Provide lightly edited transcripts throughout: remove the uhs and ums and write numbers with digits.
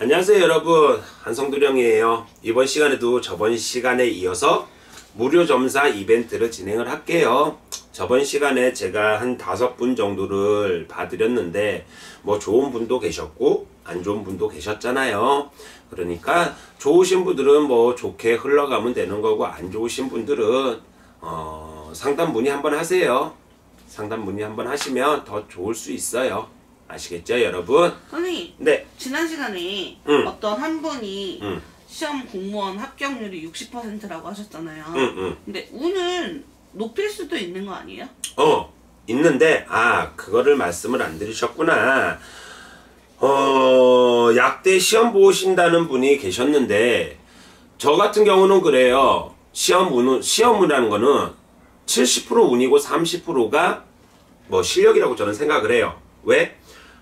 안녕하세요 여러분, 한성도령이에요. 이번 시간에도 저번 시간에 이어서 무료 점사 이벤트를 진행을 할게요. 저번 시간에 제가 한 5분 정도를 봐드렸는데 뭐 좋은 분도 계셨고 안 좋은 분도 계셨잖아요. 그러니까 좋으신 분들은 뭐 좋게 흘러가면 되는 거고, 안 좋으신 분들은 상담 문의 한번 하세요. 상담 문의 한번 하시면 더 좋을 수 있어요. 아시겠죠 여러분? 선생님, 네. 지난 시간에 어떤 한 분이 시험 공무원 합격률이 60%라고 하셨잖아요. 근데 운을 높일 수도 있는 거 아니에요? 있는데 그거를 말씀을 안 드리셨구나. 약대 시험 보신다는 분이 계셨는데, 저 같은 경우는 그래요. 시험이라는 거는 70% 운이고 30%가 뭐 실력이라고 저는 생각을 해요. 왜?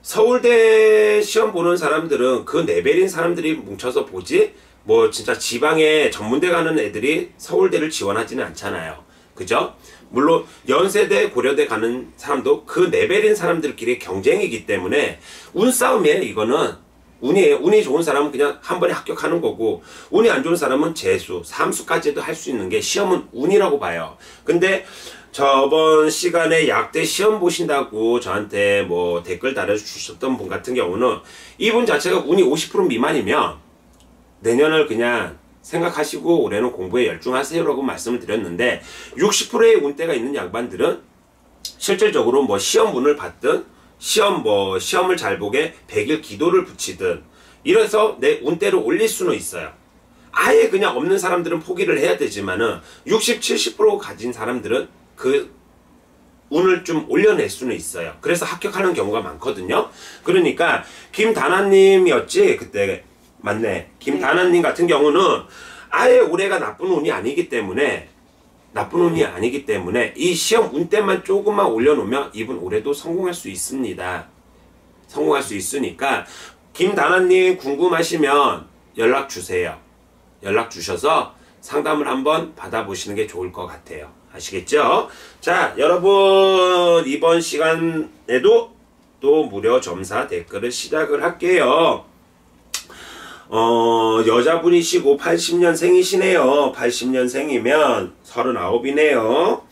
서울대 시험 보는 사람들은 그 레벨인 사람들이 뭉쳐서 보지, 뭐 진짜 지방에 전문대 가는 애들이 서울대를 지원하지는 않잖아요. 그죠? 물론 연세대, 고려대 가는 사람도 그 레벨인 사람들끼리 경쟁이기 때문에 운싸움이에요. 이거는 운이에요. 운이 좋은 사람은 그냥 한 번에 합격하는 거고, 운이 안 좋은 사람은 재수, 삼수까지도 할 수 있는 게 시험은 운이라고 봐요. 근데 저번 시간에 약대 시험 보신다고 저한테 뭐 댓글 달아주셨던 분 같은 경우는, 이분 자체가 운이 50% 미만이면 내년을 그냥 생각하시고 올해는 공부에 열중하세요 라고 말씀을 드렸는데, 60%의 운대가 있는 양반들은 실질적으로 뭐 시험 운을 받든 시험을 잘 보게 100일 기도를 붙이든 이래서 내 운대를 올릴 수는 있어요. 아예 그냥 없는 사람들은 포기를 해야 되지만은 60, 70% 가진 사람들은 그 운을 좀 올려낼 수는 있어요. 그래서 합격하는 경우가 많거든요. 그러니까 김다나님이었지 그때. 맞네. 김다나님 같은 경우는 아예 올해가 나쁜 운이 아니기 때문에 이 시험 운대만 조금만 올려놓으면 이분 올해도 성공할 수 있습니다. 성공할 수 있으니까 김다나님 궁금하시면 연락 주세요. 연락 주셔서 상담을 한번 받아보시는 게 좋을 것 같아요. 아시겠죠? 자, 여러분 이번 시간에도 또 무료 점사 댓글을 시작을 할게요. 여자분이시고 80년생이시네요. 80년생이면 39이네요.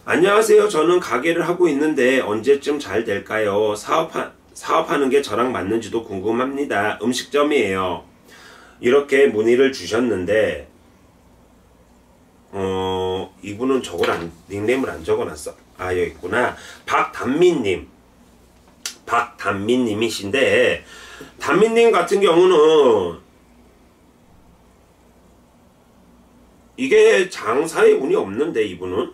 안녕하세요. 저는 가게를 하고 있는데 언제쯤 잘 될까요? 사업하는 게 저랑 맞는지도 궁금합니다. 음식점이에요. 이렇게 문의를 주셨는데, 이분은 닉네임을 안 적어놨어. 여기 있구나. 박단민님이신데, 단민님 같은 경우는 이게 장사의 운이 없는데, 이분은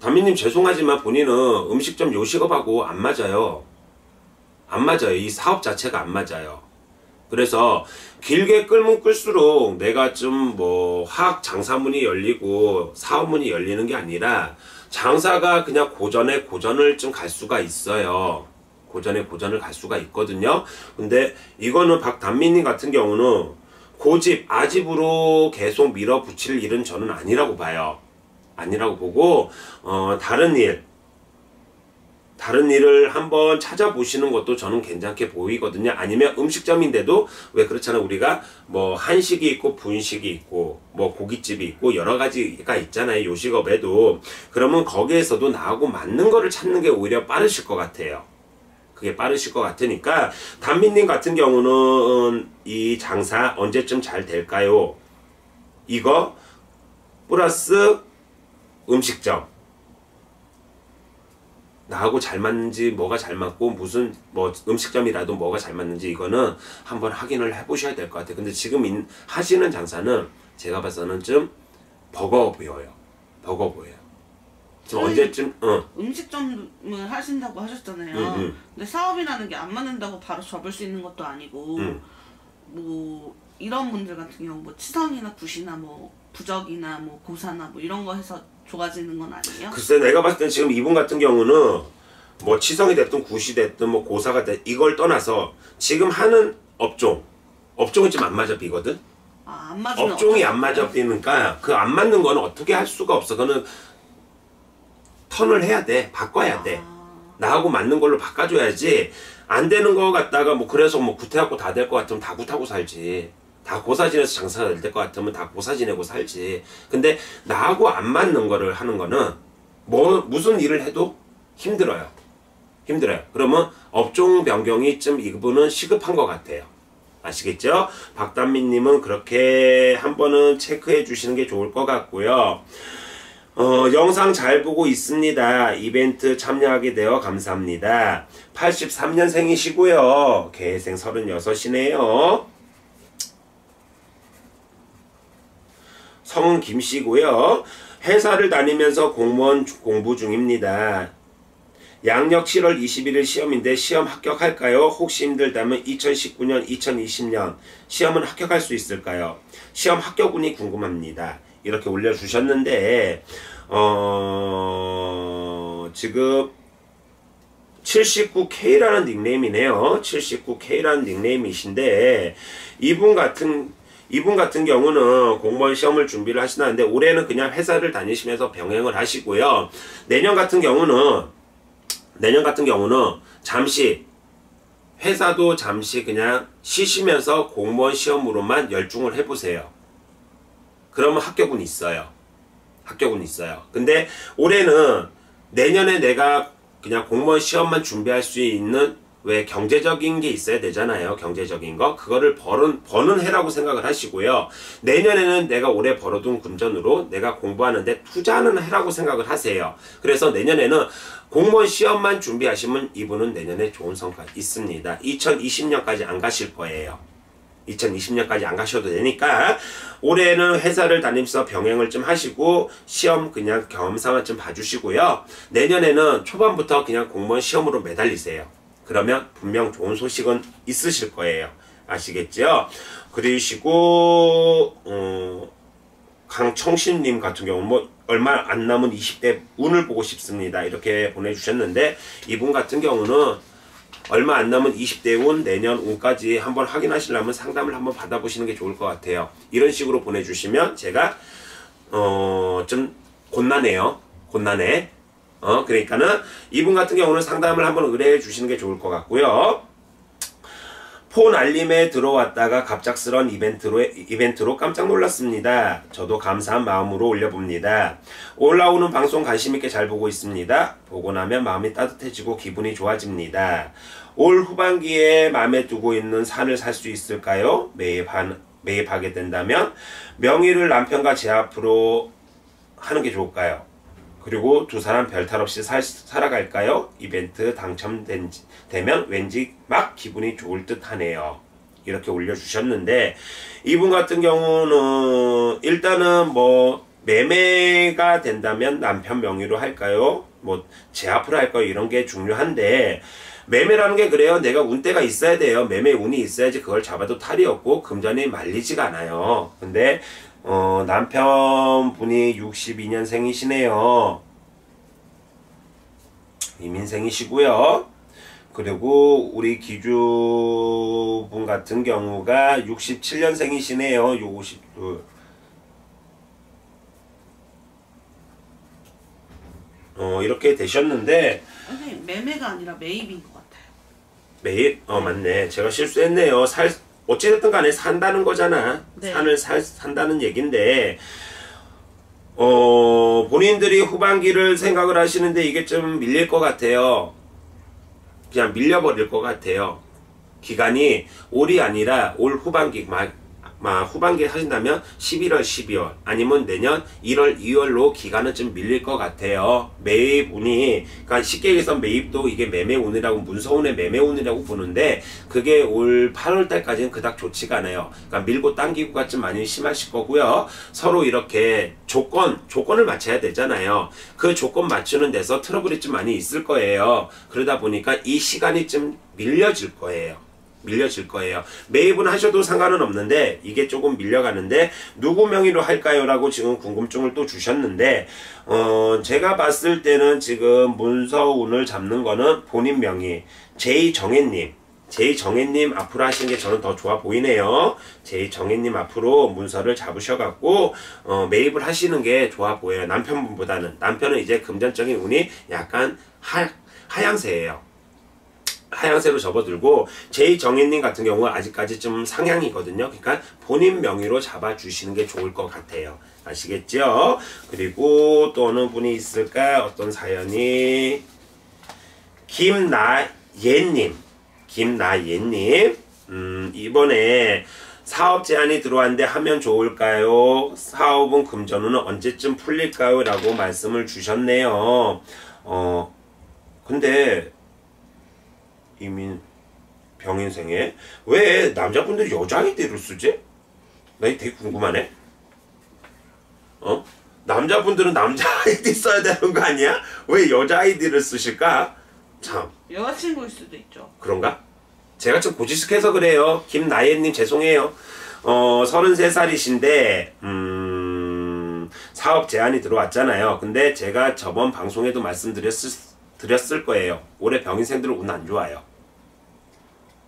단민님 죄송하지만 본인은 음식점 요식업하고 안 맞아요. 안 맞아요. 이 사업 자체가 안 맞아요. 그래서 길게 끌면 끌수록 내가 좀 뭐 화학 장사문이 열리고 사업문이 열리는 게 아니라 장사가 그냥 고전을 좀 갈 수가 있어요. 고전을 갈 수가 있거든요. 근데 이거는 박단민님 같은 경우는 고집, 아집으로 계속 밀어붙일 일은 저는 아니라고 봐요. 아니라고 보고, 다른 일을 한번 찾아보시는 것도 저는 괜찮게 보이거든요. 아니면 음식점인데도 왜 그렇잖아. 우리가 뭐 한식이 있고 분식이 있고 뭐 고깃집이 있고 여러 가지가 있잖아요. 요식업에도. 그러면 거기에서도 나하고 맞는 거를 찾는 게 오히려 빠르실 것 같아요. 그게 빠르실 것 같으니까 단민님 같은 경우는 이 장사 언제쯤 잘 될까요? 이거 플러스 음식점. 나하고 잘 맞는지, 뭐가 잘 맞고, 무슨 뭐 음식점이라도 뭐가 잘 맞는지 이거는 한번 확인을 해보셔야 될 것 같아요. 근데 지금 하시는 장사는 제가 봐서는 좀 버거워 보여요. 지금 언제쯤 음식점을 하신다고 하셨잖아요. 근데 사업이라는 게 안 맞는다고 바로 접을 수 있는 것도 아니고, 뭐 이런 분들 같은 경우 뭐 치성이나 굿이나 뭐 부적이나 뭐 고사나 뭐 이런 거 해서 좋아지는 건 아니에요? 글쎄, 내가 봤을 땐 지금 이분 같은 경우는 뭐 치성이 됐든 굿이 됐든 뭐 고사가 됐든 이걸 떠나서 지금 하는 업종이 좀 안 맞아 비거든? 안 맞으면 업종이 안 맞아 비니까 그 안 맞는 거는 어떻게 할 수가 없어. 그거는 턴을 해야 돼. 바꿔야 돼. 나하고 맞는 걸로 바꿔줘야지. 안 되는 거 갖다가 뭐 그래서 뭐 구태갖고 다 될 것 같으면 다 굿하고 살지. 다 고사지내서 장사가 될 것 같으면 다 고사지내고 살지. 근데 나하고 안 맞는 거를 하는 거는 뭐 무슨 일을 해도 힘들어요. 힘들어요. 그러면 업종 변경이 좀 이분은 시급한 것 같아요. 아시겠죠? 박단민님은 그렇게 한 번은 체크해 주시는 게 좋을 것 같고요. 영상 잘 보고 있습니다. 이벤트 참여하게 되어 감사합니다. 83년생이시고요. 개생 36이네요. 성은 김씨고요. 회사를 다니면서 공무원 공부 중입니다. 양력 7월 21일 시험인데 시험 합격할까요? 혹시 힘들다면 2019년, 2020년 시험은 합격할 수 있을까요? 시험 합격운이 궁금합니다. 이렇게 올려주셨는데 지금 79K라는 닉네임이네요. 79K라는 닉네임이신데 이분 같은 경우는 공무원 시험을 준비를 하시나는데 올해는 그냥 회사를 다니시면서 병행을 하시고요. 내년 같은 경우는 잠시 회사도 잠시 그냥 쉬시면서 공무원 시험으로만 열중을 해보세요. 그러면 합격은 있어요. 합격은 있어요. 근데 올해는 내년에 내가 그냥 공무원 시험만 준비할 수 있는 왜 경제적인 게 있어야 되잖아요. 경제적인 거. 그거를 버는 해라고 생각을 하시고요. 내년에는 내가 올해 벌어둔 금전으로 내가 공부하는데 투자하는 해라고 생각을 하세요. 그래서 내년에는 공무원 시험만 준비하시면 이분은 내년에 좋은 성과 있습니다. 2020년까지 안 가실 거예요. 2020년까지 안 가셔도 되니까 올해는 회사를 다니면서 병행을 좀 하시고 시험 그냥 경험삼아 좀 봐주시고요. 내년에는 초반부터 그냥 공무원 시험으로 매달리세요. 그러면 분명 좋은 소식은 있으실 거예요. 아시겠죠? 그러시고 강청신님 같은 경우는 뭐 얼마 안 남은 20대 운을 보고 싶습니다. 이렇게 보내주셨는데 이분 같은 경우는 얼마 안 남은 20대 운, 내년 운까지 한번 확인하시려면 상담을 한번 받아보시는 게 좋을 것 같아요. 이런 식으로 보내주시면 제가 좀 곤란해요. 곤란해. 그러니까는 이분 같은 경우는 상담을 한번 의뢰해 주시는 게 좋을 것 같고요. 폰 알림에 들어왔다가 갑작스런 이벤트로 깜짝 놀랐습니다. 저도 감사한 마음으로 올려봅니다. 올라오는 방송 관심있게 잘 보고 있습니다. 보고 나면 마음이 따뜻해지고 기분이 좋아집니다. 올 후반기에 마음에 두고 있는 산을 살 수 있을까요? 매입하게 된다면 명의를 남편과 제 앞으로 하는 게 좋을까요? 그리고 두 사람 별탈 없이 살아갈까요? 이벤트 당첨되면 왠지 막 기분이 좋을 듯 하네요. 이렇게 올려주셨는데 이분 같은 경우는 일단은 뭐 매매가 된다면 남편 명의로 할까요? 뭐 제 앞으로 할까요? 이런 게 중요한데 매매라는 게 그래요. 내가 운대가 있어야 돼요. 매매 운이 있어야지 그걸 잡아도 탈이 없고 금전이 말리지가 않아요. 근데 남편분이 62년생이시네요. 이민생이시고요. 그리고 우리 기주분 같은 경우가 67년생이시네요. 이렇게 되셨는데 선생님 매매가 아니라 매입인 것 같아요. 매입? 맞네. 제가 실수했네요. 어찌됐든 간에 산다는 거잖아. 네. 산을 산다는 얘긴데 본인들이 후반기를 생각을 하시는데 이게 좀 밀릴 것 같아요. 그냥 밀려버릴 것 같아요. 기간이 올이 아니라 올 후반기 후반기에 하신다면 11월, 12월 아니면 내년 1월, 2월로 기간은 좀 밀릴 것 같아요. 매입운이 그러니까 쉽게 얘기해서 매입도 이게 매매운이라고 문서운의 매매운이라고 보는데 그게 올 8월 달까지는 그닥 좋지가 않아요. 그러니까 밀고 당기고가 좀 많이 심하실 거고요. 서로 이렇게 조건을 맞춰야 되잖아요. 그 조건 맞추는 데서 트러블이 좀 많이 있을 거예요. 그러다 보니까 이 시간이 좀 밀려질 거예요. 매입은 하셔도 상관은 없는데 이게 조금 밀려가는데 누구 명의로 할까요? 라고 지금 궁금증을 또 주셨는데 제가 봤을 때는 지금 문서운을 잡는 거는 본인 명의 제이정혜님 앞으로 하시는 게 저는 더 좋아 보이네요. 제이정혜님 앞으로 문서를 잡으셔갖고 매입을 하시는 게 좋아 보여요. 남편분보다는. 남편은 이제 금전적인 운이 약간 하향세예요. 하향세로 접어들고 제이정혜님 같은 경우는 아직까지 좀 상향이거든요. 그러니까 본인 명의로 잡아주시는 게 좋을 것 같아요. 아시겠죠? 그리고 또 어느 분이 있을까? 어떤 사연이 김나예님 이번에 사업 제안이 들어왔는데 하면 좋을까요? 사업은 금전운은 언제쯤 풀릴까요? 라고 말씀을 주셨네요. 근데 이미 병인생에 왜 남자분들이 여자 아이디를 쓰지? 나 이거 되게 궁금하네. 남자분들은 남자 아이디 써야 되는 거 아니야? 왜 여자 아이디를 쓰실까? 참. 여자친구일 수도 있죠. 그런가? 제가 좀 고지식해서 그래요. 김나예님 죄송해요. 33살이신데 사업 제안이 들어왔잖아요. 근데 제가 저번 방송에도 말씀드렸을 거예요. 올해 병인생들은 운 안 좋아요.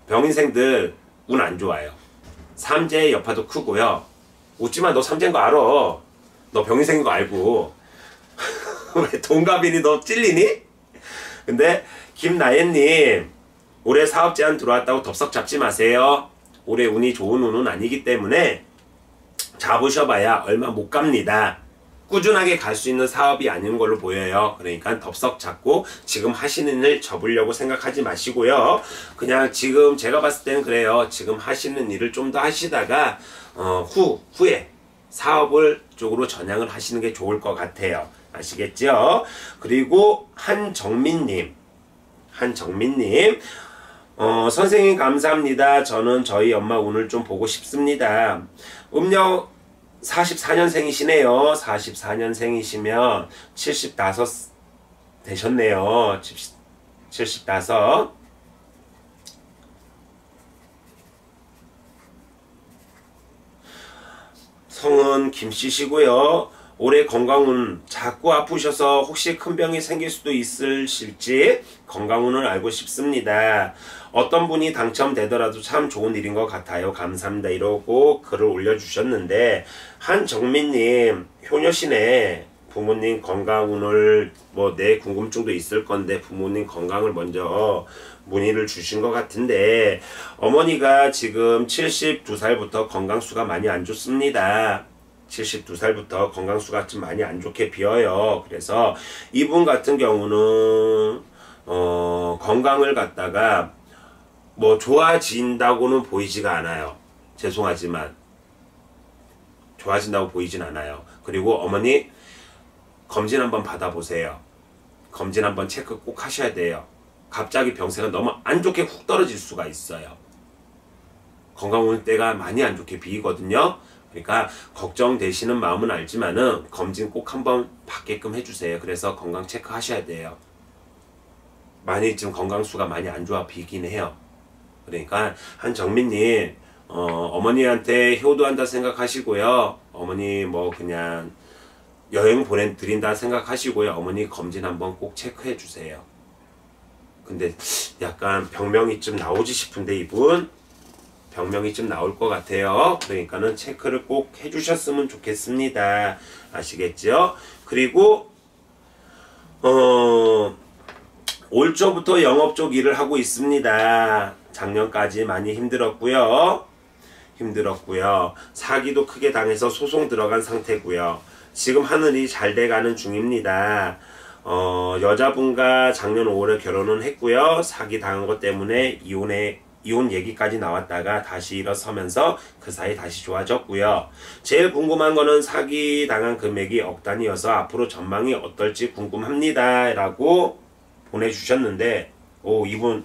병인생들 운 안 좋아요. 삼재의 여파도 크고요. 웃지마, 너 삼재인 거 알아. 너 병인생인 거 알고. 왜 동갑이니? 너 찔리니? 근데 김나예님 올해 사업 제안 들어왔다고 덥석 잡지 마세요. 올해 운이 좋은 운은 아니기 때문에 잡으셔봐야 얼마 못 갑니다. 꾸준하게 갈 수 있는 사업이 아닌 걸로 보여요. 그러니까 덥석 잡고 지금 하시는 일 접으려고 생각하지 마시고요. 그냥 지금 제가 봤을 때는 그래요. 지금 하시는 일을 좀 더 하시다가 후에 사업을 쪽으로 전향을 하시는 게 좋을 것 같아요. 아시겠죠? 그리고 한정민님 선생님 감사합니다. 저는 저희 엄마 운을 좀 보고 싶습니다. 음력 44년생이시네요. 44년생이시면 75 되셨네요. 75. 성은 김씨시고요. 올해 건강운 자꾸 아프셔서 혹시 큰 병이 생길 수도 있으실지 건강운을 알고 싶습니다. 어떤 분이 당첨되더라도 참 좋은 일인 것 같아요. 감사합니다. 이러고 글을 올려주셨는데 한정민님 효녀시네. 부모님 건강운을 내 궁금증도 있을 건데 부모님 건강을 먼저 문의를 주신 것 같은데 어머니가 지금 72살부터 건강수가 많이 안 좋습니다. 72살부터 건강수가 좀 많이 안 좋게 비어요. 그래서 이분 같은 경우는 건강을 갖다가 좋아진다고는 보이지가 않아요. 죄송하지만 좋아진다고 보이진 않아요. 그리고 어머니 검진 한번 받아보세요. 검진 한번 체크 꼭 하셔야 돼요. 갑자기 병세가 너무 안 좋게 훅 떨어질 수가 있어요. 건강 오는 때가 많이 안 좋게 비거든요. 그러니까 걱정되시는 마음은 알지만은 검진 꼭 한번 받게끔 해주세요. 그래서 건강 체크 하셔야 돼요. 많이 지금 건강수가 많이 안 좋아 비긴 해요. 그러니까 한정민님 어머니한테 효도한다 생각하시고요. 어머니 그냥 여행 보내드린다 생각하시고요. 어머니 검진 한번 꼭 체크해 주세요. 근데 약간 병명이 좀 나오지 싶은데 이분 병명이 좀 나올 것 같아요. 그러니까는 체크를 꼭 해주셨으면 좋겠습니다. 아시겠죠? 그리고 올초부터 영업 쪽 일을 하고 있습니다. 작년까지 많이 힘들었고요. 사기도 크게 당해서 소송 들어간 상태고요. 지금 하는 일이 잘 돼가는 중입니다. 여자분과 작년 5월에 결혼은 했고요. 사기 당한 것 때문에 이혼 얘기까지 나왔다가 다시 일어서면서 그 사이 다시 좋아졌고요. 제일 궁금한 거는 사기 당한 금액이 억 단위여서 앞으로 전망이 어떨지 궁금합니다. 라고 보내주셨는데 이분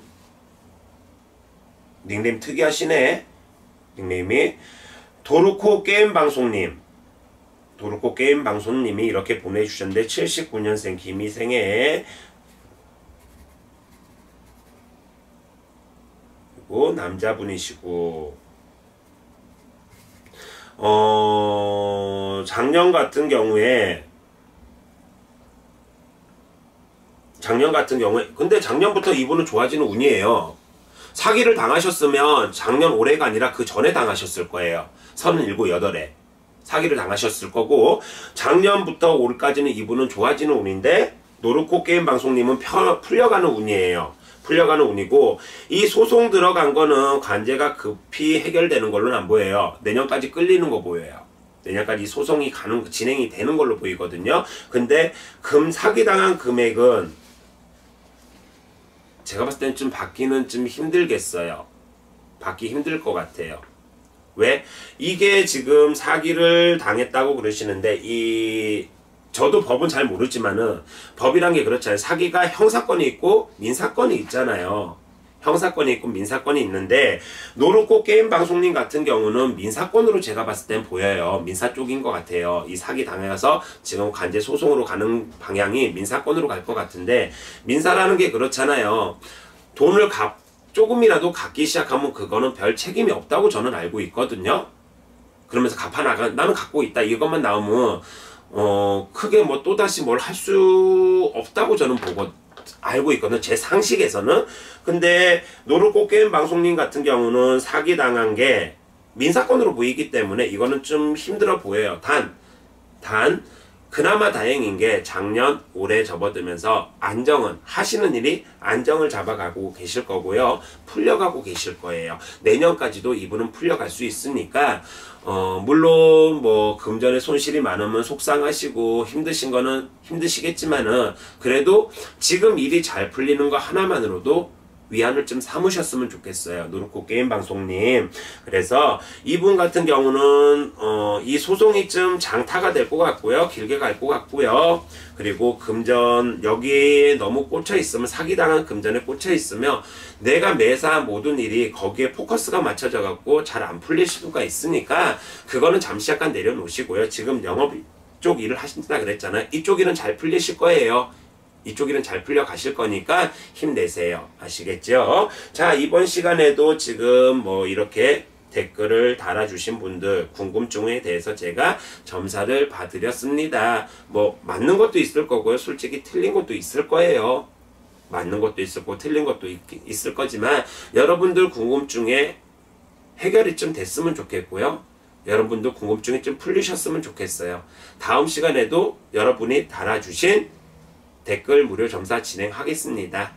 닉네임 특이하시네. 닉네임이 도르코 게임 방송님이 이렇게 보내주셨는데 79년생 김희생에 그리고 남자분이시고 작년 같은 경우에 근데 작년부터 이분은 좋아지는 운이에요. 사기를 당하셨으면 작년 올해가 아니라 그 전에 당하셨을 거예요. 37, 8에 사기를 당하셨을 거고 작년부터 올까지는 이분은 좋아지는 운인데 노르코 게임 방송님은 풀려가는 운이에요. 풀려가는 운이고, 이 소송 들어간 거는 관제가 급히 해결되는 걸로는 안 보여요. 내년까지 끌리는 거 보여요. 내년까지 소송이 진행이 되는 걸로 보이거든요. 근데 사기당한 금액은 제가 봤을 때는 좀 받기는 좀 힘들겠어요. 받기 힘들 것 같아요. 왜? 이게 지금 사기를 당했다고 그러시는데, 저도 법은 잘 모르지만은, 법이란 게 그렇잖아요. 사기가 형사건이 있고 민사건이 있잖아요. 형사건이 있고 민사건이 있는데, 노르코 게임 방송님 같은 경우는 민사건으로 제가 봤을 땐 보여요. 민사 쪽인 것 같아요. 이 사기 당해서 지금 관제 소송으로 가는 방향이 민사건으로 갈 것 같은데, 민사라는 게 그렇잖아요. 돈을 조금이라도 갚기 시작하면 그거는 별 책임이 없다고 저는 알고 있거든요. 그러면서 나는 갖고 있다 이것만 나오면 크게 뭐 또다시 뭘 할 수 없다고 저는 알고 있거든요. 제 상식에서는. 근데 노르코 게임 방송님 같은 경우는 사기당한 게 민사건으로 보이기 때문에 이거는 좀 힘들어 보여요. 그나마 다행인 게 작년, 올해 접어들면서 하시는 일이 안정을 잡아가고 계실 거고요. 풀려가고 계실 거예요. 내년까지도 이분은 풀려갈 수 있으니까, 물론 뭐 금전에 손실이 많으면 속상하시고 힘드신 거는 힘드시겠지만은, 그래도 지금 일이 잘 풀리는 거 하나만으로도 위안을 좀 삼으셨으면 좋겠어요. 노르코 게임 방송님. 그래서 이분 같은 경우는 이 소송이 좀 장타가 될 것 같고요. 길게 갈 것 같고요. 그리고 금전 여기에 너무 꽂혀 있으면, 사기당한 금전에 꽂혀 있으면 내가 매사한 모든 일이 거기에 포커스가 맞춰져 갖고 잘 안 풀릴 수가 있으니까 그거는 잠시 약간 내려놓으시고요. 지금 영업 쪽 일을 하신다 그랬잖아요. 이쪽 일은 잘 풀리실 거예요. 이쪽 일은 잘 풀려 가실 거니까 힘내세요. 아시겠죠? 자, 이번 시간에도 지금 뭐 이렇게 댓글을 달아주신 분들 궁금증에 대해서 제가 점사를 봐드렸습니다. 뭐 맞는 것도 있을 거고요. 솔직히 틀린 것도 있을 거예요. 맞는 것도 있을 거고 틀린 것도 있을 거지만 여러분들 궁금증에 해결이 좀 됐으면 좋겠고요. 여러분들 궁금증이 좀 풀리셨으면 좋겠어요. 다음 시간에도 여러분이 달아주신 댓글 무료 점사 진행하겠습니다.